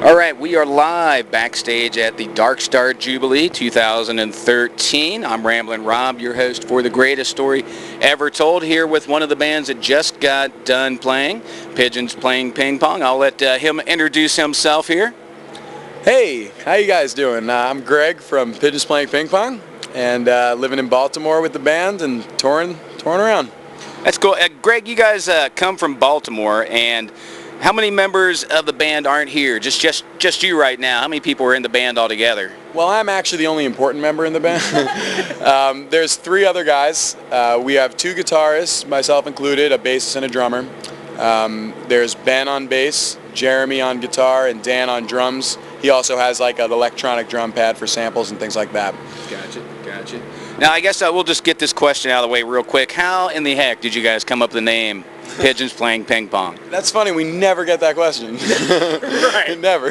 All right, we are live backstage at the Dark Star Jubilee 2013. I'm Ramblin' Rob, your host for the greatest story ever told, here with one of the bands that just got done playing, Pigeons playing ping pong. I'll let him introduce himself here. Hey, how you guys doing? I'm Greg from Pigeons Playing Ping Pong, and living in Baltimore with the band and touring around. That's cool. Greg, you guys come from Baltimore, and how many members of the band aren't here? Just you right now. How many people are in the band altogether? Well, I'm actually the only important member in the band. There's 3 other guys. We have 2 guitarists, myself included, a bassist and a drummer. There's Ben on bass, Jeremy on guitar, and Dan on drums. He also has like an electronic drum pad for samples and things like that. Gotcha. Now, I guess we'll just get this question out of the way real quick. How in the heck did you guys come up with the name Pigeons Playing Ping Pong? That's funny. We never get that question. Right. Never.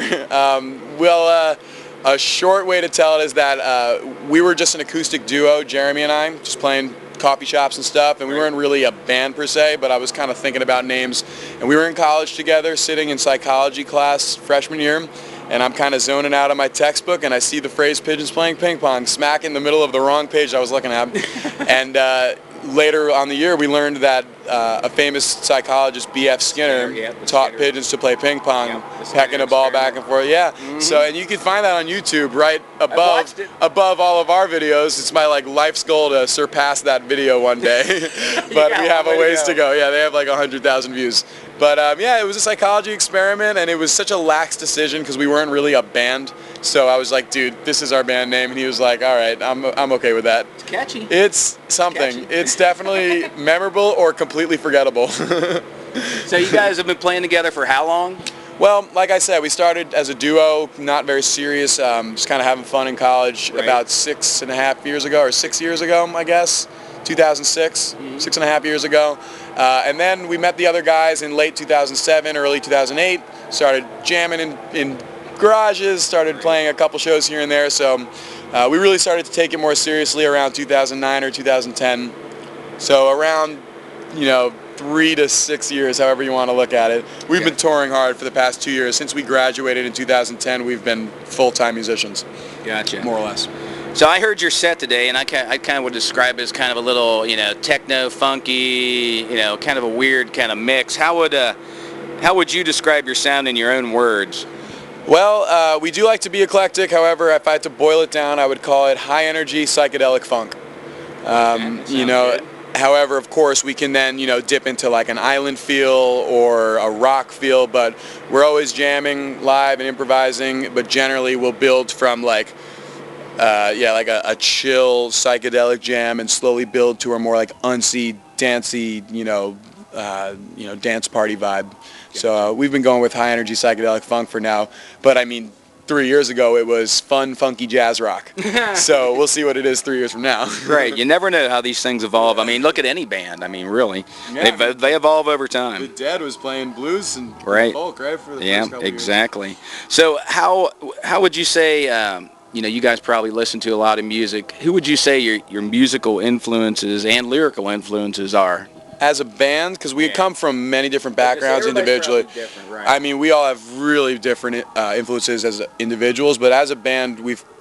A short way to tell it is that we were just an acoustic duo, Jeremy and I, just playing coffee shops and stuff, and we weren't really a band per se, but I was kind of thinking about names. And we were in college together, sitting in psychology class freshman year, and I'm kind of zoning out of my textbook, and I see the phrase Pigeons Playing Ping Pong smack in the middle of the wrong page I was looking at. And later on the year, we learned that a famous psychologist, B.F. Skinner, taught pigeons to play ping pong, pecking a ball back and forth. Yeah. Mm-hmm. So, and you can find that on YouTube, right above all of our videos. It's my life's goal to surpass that video one day, but we have a ways to go. Yeah, they have like 100,000 views. But yeah, it was a psychology experiment, and it was such a lax decision because we weren't really a band. So I was like, dude, this is our band name, and he was like, all right, I'm okay with that. It's catchy. It's something. It's definitely memorable or completely forgettable. So you guys have been playing together for how long? Well, like I said, we started as a duo, not very serious, just kind of having fun in college. Right. About 6.5 years ago, or 6 years ago, I guess, 2006, 6.5 years ago. And then we met the other guys in late 2007, early 2008, started jamming in garages, started playing a couple shows here and there. So we really started to take it more seriously around 2009 or 2010. So around, 3 to 6 years, however you want to look at it. We've been touring hard for the past 2 years. Since we graduated in 2010, we've been full-time musicians. Gotcha. More or less. So I heard your set today, and I kind of would describe it as kind of a little, techno, funky, kind of a weird kind of mix. How would you describe your sound in your own words? Well, we do like to be eclectic. However, if I had to boil it down, I would call it high-energy psychedelic funk. Good. However, of course, we can then, dip into like an island feel or a rock feel, but we're always jamming live and improvising, but generally we'll build from like a chill psychedelic jam and slowly build to a more like unsy, dancey, dance party vibe. So we've been going with high energy psychedelic funk for now, but I mean, 3 years ago it was fun, funky jazz rock. So we'll see what it is 3 years from now. Right. You never know how these things evolve. I mean, look at any band. I mean, really, they evolve over time. The Dead was playing blues and folk, right? For the first couple exactly. Years. So how would you say? You guys probably listen to a lot of music. Who would you say your musical influences and lyrical influences are? As a band, because we come from many different backgrounds individually. Right. I mean, we all have really different influences as individuals, but as a band,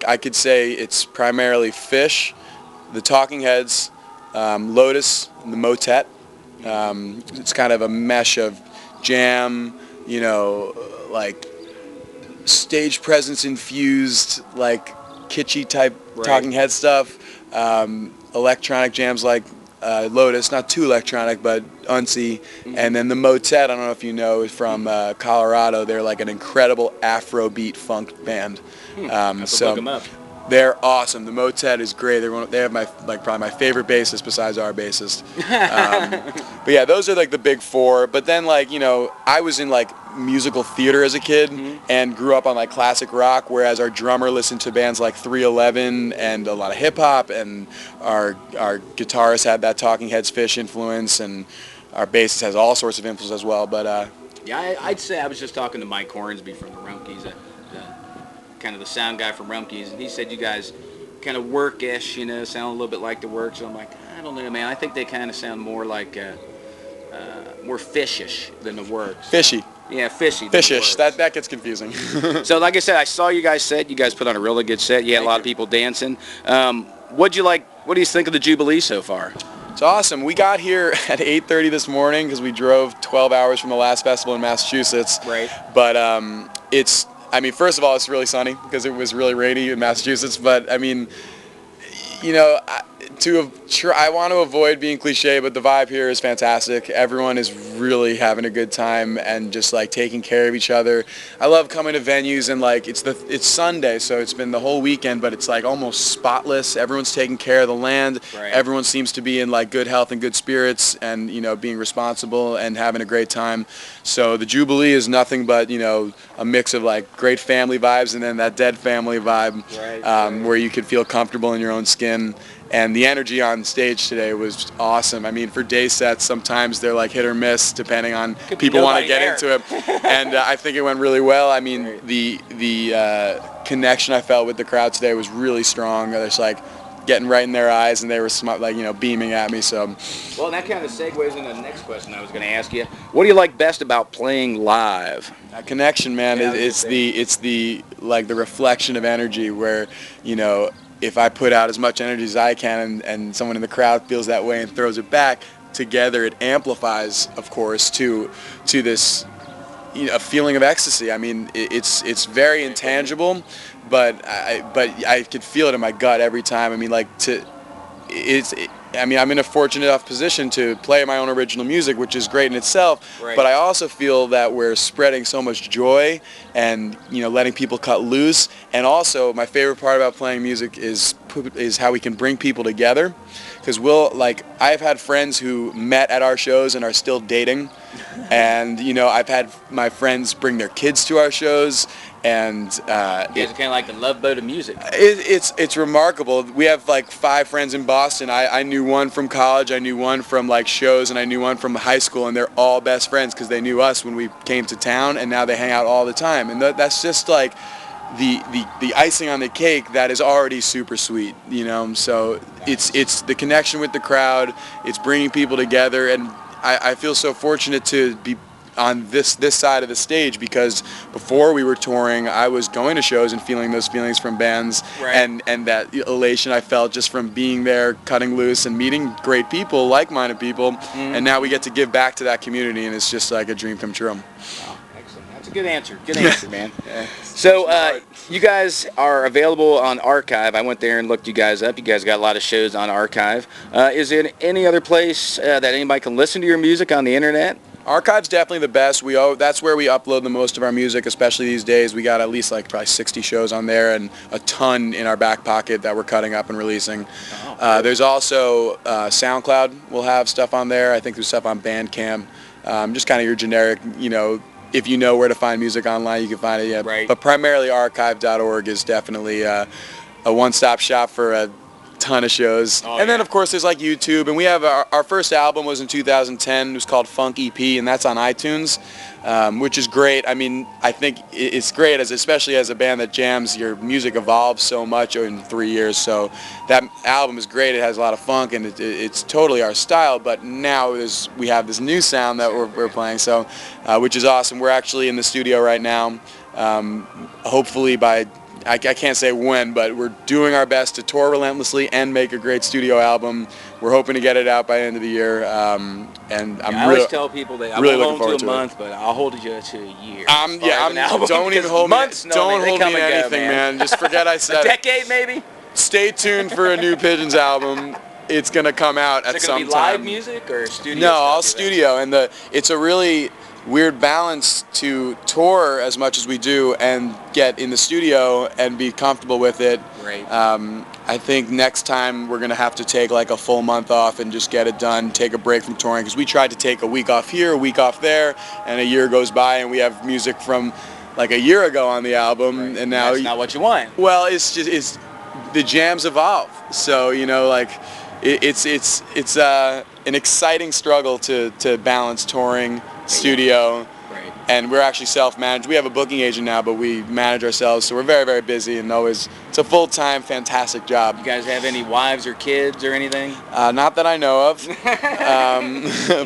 I could say it's primarily Fish, the Talking Heads, Lotus, and the Motet. It's kind of a mesh of jam, like stage presence infused, like kitschy type Talking Head stuff, electronic jams like Lotus, not too electronic, but unsy. And then the Motet, I don't know if you know, is from Colorado. They're like an incredible Afrobeat funk band. So look them up. They're awesome. The Motet is great. They have probably my favorite bassist besides our bassist. But yeah, those are like the big 4. But then I was in musical theater as a kid and grew up on classic rock, whereas our drummer listened to bands like 311 and a lot of hip hop, and our guitarist had that Talking Heads Fish influence, and our bassist has all sorts of influence as well. But yeah, I'd say I was just talking to Mike Hornsby from the Rumpkees, kind of the sound guy from Rumpkees, and he said you guys kind of work-ish, sound a little bit like the Works. So I'm like, I don't know, man. I think they kind of sound more like more fishish than the Works. Fishy. Yeah, fishy. Fishish. That gets confusing. So, like I said, I saw you guys set. You guys put on a really good set. You had a lot of people dancing. What'd you like? What do you think of the Jubilee so far? It's awesome. We got here at 8:30 this morning because we drove 12 hours from the last festival in Massachusetts. Right. But I mean, first of all, it's really sunny because it was really rainy in Massachusetts. But I mean, you know, I want to avoid being cliche, but the vibe here is fantastic. Everyone is really having a good time and just like taking care of each other. I love coming to venues and like it's Sunday, so it's been the whole weekend, but it's like almost spotless. Everyone's taking care of the land. Right. Everyone seems to be in like good health and good spirits, and you know, being responsible and having a great time. So the Jubilee is nothing but, you know, a mix of like great family vibes and then that dead family vibe, where you could feel comfortable in your own skin. And the energy on stage today was awesome. I mean, for day sets, sometimes they're like hit or miss, depending on people want to get into it. And I think it went really well. I mean, the connection I felt with the crowd today was really strong. It's like getting right in their eyes, and they were like, you know, beaming at me. So, well, that kind of segues into the next question I was going to ask you. What do you like best about playing live? That connection, man, it's the like the reflection of energy where, you know, if I put out as much energy as I can and someone in the crowd feels that way and throws it back, together it amplifies, of course, to this, you know, a feeling of ecstasy. I mean, it's very intangible, but I could feel it in my gut every time. I mean, like I mean, I'm in a fortunate enough position to play my own original music, which is great in itself, right. But I also feel that we're spreading so much joy and, you know, letting people cut loose. And also, my favorite part about playing music is how we can bring people together. Because I've had friends who met at our shows and are still dating. And, you know, I've had my friends bring their kids to our shows. And you guys are kind of like the Love Boat of music. It's remarkable. We have like 5 friends in Boston. I knew one from college, I knew one from like shows, and I knew one from high school, and they're all best friends because they knew us when we came to town, and now they hang out all the time. And that's just like the icing on the cake that is already super sweet, you know. So it's the connection with the crowd. It's bringing people together, and I feel so fortunate to be on this side of the stage, because before we were touring, I was going to shows and feeling those feelings from bands, right. and that elation I felt just from being there, cutting loose and meeting great people, like-minded people, and now we get to give back to that community, and it's just like a dream come true. Wow, excellent. That's a good answer. Good answer, man. Yeah. So you guys are available on Archive. I went there and looked you guys up. You guys got a lot of shows on Archive. Is there any other place that anybody can listen to your music on the internet? Archive's definitely the best. That's where we upload the most of our music, especially these days. We got at least like probably 60 shows on there and a ton in our back pocket that we're cutting up and releasing. There's also SoundCloud. We'll have stuff on there. I think there's stuff on Bandcamp. Just kind of your generic, you know, if you know where to find music online, you can find it. Yeah. Right. But primarily archive.org is definitely a one-stop shop for a ton of shows. And then of course there's like YouTube, and we have our first album was in 2010. It was called Funk EP, and that's on iTunes, which is great. I mean, I think it's great, especially as a band that jams. Your music evolves so much in 3 years, so that album is great. It has a lot of funk, and it's totally our style, but now we have this new sound that we're playing, so which is awesome. We're actually in the studio right now, hopefully by I can't say when, but we're doing our best to tour relentlessly and make a great studio album. We're hoping to get it out by the end of the year, and I always tell people that I really won't hold to to a month, but I'll hold you to a year. Don't even hold months, me. Don't hold me to anything, man. Just forget I said a decade, maybe. Stay tuned for a new Pigeons album. It's gonna come out at some time. Is it gonna be live music or studio? No, all studio, and it's a really weird balance to tour as much as we do and get in the studio and be comfortable with it. Great. I think next time we're going to have to take like a full month off and just get it done, take a break from touring, because we tried to take a week off here, a week off there, and a year goes by and we have music from like a year ago on the album, right. And now that's not what you want. Well, it's the jams evolve, so you know, like it's an exciting struggle to balance touring, studio, Right. And we're actually self-managed. We have a booking agent now, but we manage ourselves, so we're very, very busy, and it's a full-time, fantastic job. You guys have any wives or kids or anything? Not that I know of.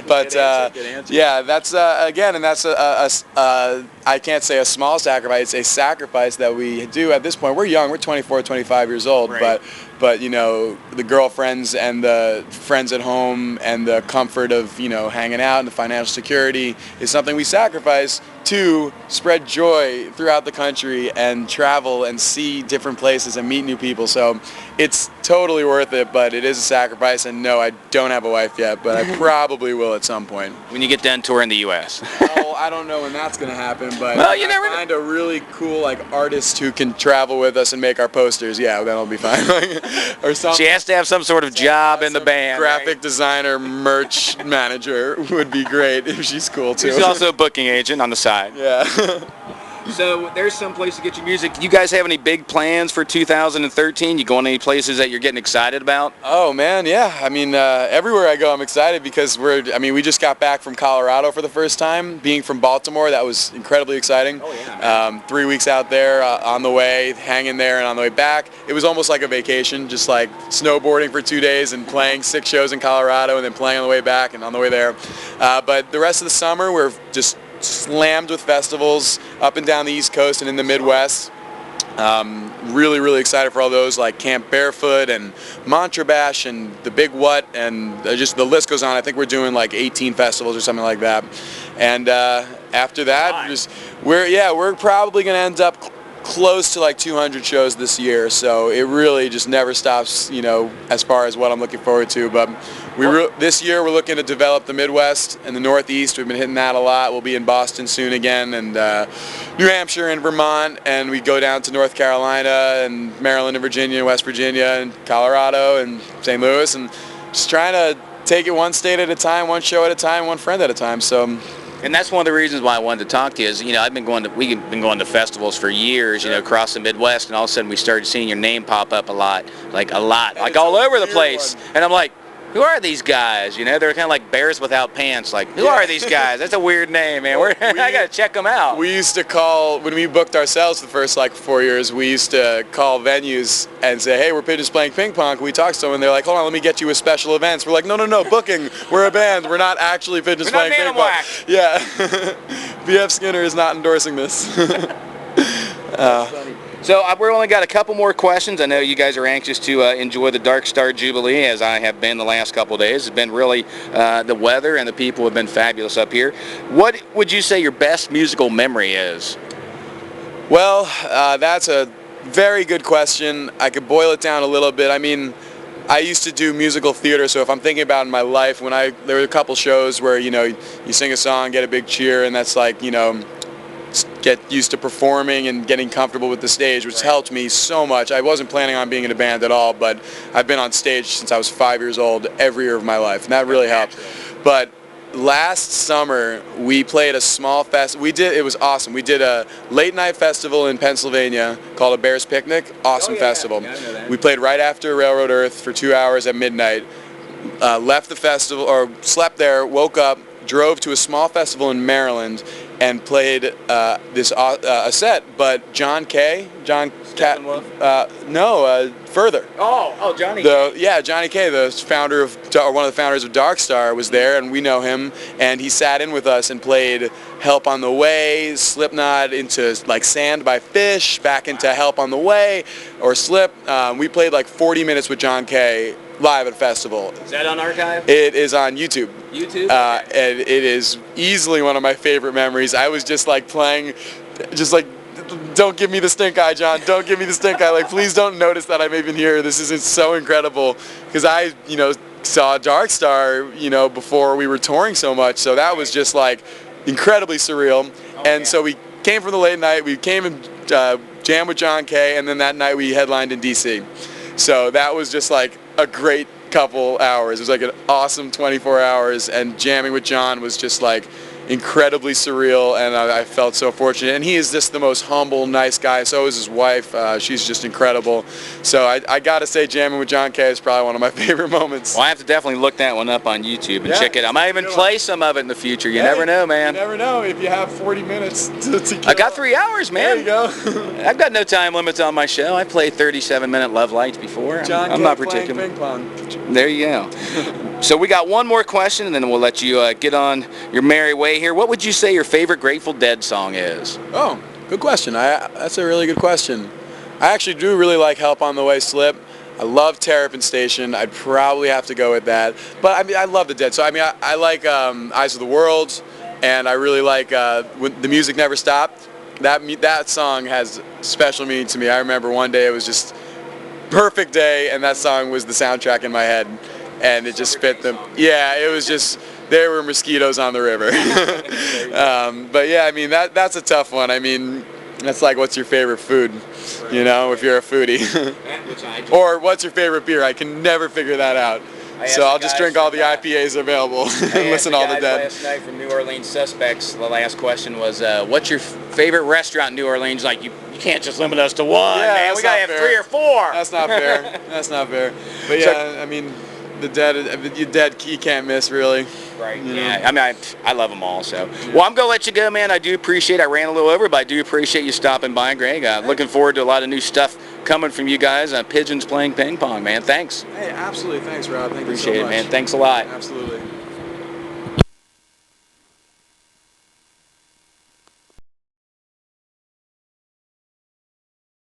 But Good answer. yeah, that's again, and that's I can't say a small sacrifice. It's a sacrifice that we do at this point. We're young. We're 24, 25 years old, Right. but the girlfriends and the friends at home and the comfort of hanging out and the financial security is something we sacrifice to spread joy throughout the country and travel and see different places and meet new people. So it's totally worth it, but it is a sacrifice. And no, I don't have a wife yet, but I probably will at some point. When you get done touring the U.S. Well, I don't know when that's going to happen, but Well, you if never I find a really cool artist who can travel with us and make our posters, yeah, that'll be fine. Or something. She has to have some sort of job in the band. Graphic right? designer, merch manager would be great if she's cool too. She's also a booking agent on the side. Yeah. So there's some place to get your music. You guys have any big plans for 2013? You going any places that you're getting excited about? Oh man, yeah. I mean, everywhere I go, I'm excited because we just got back from Colorado for the first time. Being from Baltimore, that was incredibly exciting. Oh yeah. 3 weeks out there, on the way, hanging there, and on the way back, it was almost like a vacation, just like snowboarding for 2 days and playing 6 shows in Colorado, and then playing on the way back and on the way there. But the rest of the summer, we're just slammed with festivals up and down the East Coast and in the Midwest. Really, really excited for all those, like Camp Barefoot and Mantra Bash and the Big What, and just the list goes on. I think we're doing like 18 festivals or something like that. And after that, we're probably going to end up close to like 200 shows this year. So it really just never stops, as far as what I'm looking forward to. But this year we're looking to develop the Midwest and the Northeast. We've been hitting that a lot. We'll be in Boston soon again, and New Hampshire and Vermont, and we go down to North Carolina and Maryland and Virginia and West Virginia and Colorado and St. Louis, and just trying to take it one state at a time, one show at a time, one friend at a time. So. And that's one of the reasons why I wanted to talk to you is, we've been going to festivals for years, across the Midwest, and all of a sudden we started seeing your name pop up a lot, like all over the place. And I'm like, who are these guys? They're kind of like bears without pants. Like, who are these guys? That's a weird name, man. I got to check them out. We used to call, when we booked ourselves the first 4 years, we used to call venues and say, hey, we're Pigeons playing ping pong. Can we talk to someone? They're like, hold on, let me get you with special events. We're like, no, booking. We're a band. We're not actually Pigeons playing ping pong. Yeah. B.F. Skinner is not endorsing this. That's funny. So we've only got a couple more questions. I know you guys are anxious to enjoy the Dark Star Jubilee, as I have been the last couple of days. It's been really, the weather and the people have been fabulous up here. What would you say your best musical memory is? Well, that's a very good question. I could boil it down a little bit. I mean, I used to do musical theater, so if I'm thinking about in my life, there were a couple shows where, you sing a song, get a big cheer, and that's like, get used to performing and getting comfortable with the stage, which helped me so much. I wasn't planning on being in a band at all, but I've been on stage since I was 5 years old every year of my life, and that really helped. But last summer, we played a small it was awesome. We did a late night festival in Pennsylvania called a Bears Picnic. Awesome festival. Yeah, I know that. We played right after Railroad Earth for 2 hours at midnight, left the festival, or slept there, woke up, drove to a small festival in Maryland, and played a set, but John Further. Oh, Johnny. Johnny K, the founder of, or one of the founders of Dark Star, was there, and we know him, and he sat in with us and played Help on the Way, Slipknot into like Sand by Fish, back into Help on the Way, or Slip. We played like 40 minutes with John K live at a festival. Is that on archive? It is on YouTube. YouTube? And it is easily one of my favorite memories. I was just like playing, just like, don't give me the stink eye, John. Don't give me the stink eye. Like, please don't notice that I'm even here. This is so incredible. Because I, saw Dark Star, before we were touring so much. So that was just like incredibly surreal. So we came from the late night. We came and jammed with John K. And then that night we headlined in D.C. So that was just like a great couple hours. It was like an awesome 24 hours. And jamming with John was just like, incredibly surreal, and I felt so fortunate. And he is just the most humble, nice guy. So is his wife. She's just incredible. So I got to say, jamming with John Kay is probably one of my favorite moments. Well, I have to definitely look that one up on YouTube and check it out. I might even play some of it in the future. You never know, man. You never know if you have 40 minutes to kill. I got 3 hours, man. There you go. I've got no time limits on my show. I played 37-minute Love Lights before. I'm not particular. Ping pong. There you go. So we got one more question, and then we'll let you get on your merry way here. What would you say your favorite Grateful Dead song is? Oh, good question. That's a really good question. I actually do really like Help on the Way Slip. I love Terrapin Station. I'd probably have to go with that. But I mean, I love the Dead. So I mean, I like Eyes of the World, and I really like When the Music Never Stopped. That song has special meaning to me. I remember one day it was just perfect day, and that song was the soundtrack in my head, and it just fit them. Yeah, it was just, there were mosquitoes on the river. But yeah, I mean, that's a tough one. I mean, that's like, what's your favorite food, you know, if you're a foodie. Or what's your favorite beer? I can never figure that out. So I'll just drink all the IPAs available and listen to all the Dead. Last night from New Orleans Suspects, the last question was, what's your favorite restaurant in New Orleans? Like, you can't just limit us to one, man. We gotta have 3 or 4. That's not fair. That's not fair. But yeah, I mean, the Dead, you can't miss, really. Right. Yeah. I mean, I love them all. So, well, I'm gonna let you go, man. I do appreciate. I ran a little over, but I do appreciate you stopping by, Greg. Looking forward to a lot of new stuff coming from you guys. Pigeons playing ping pong, man. Thanks. Hey, absolutely. Thanks, Rob. Thank you so much. Appreciate it, man. Thanks a lot. Absolutely.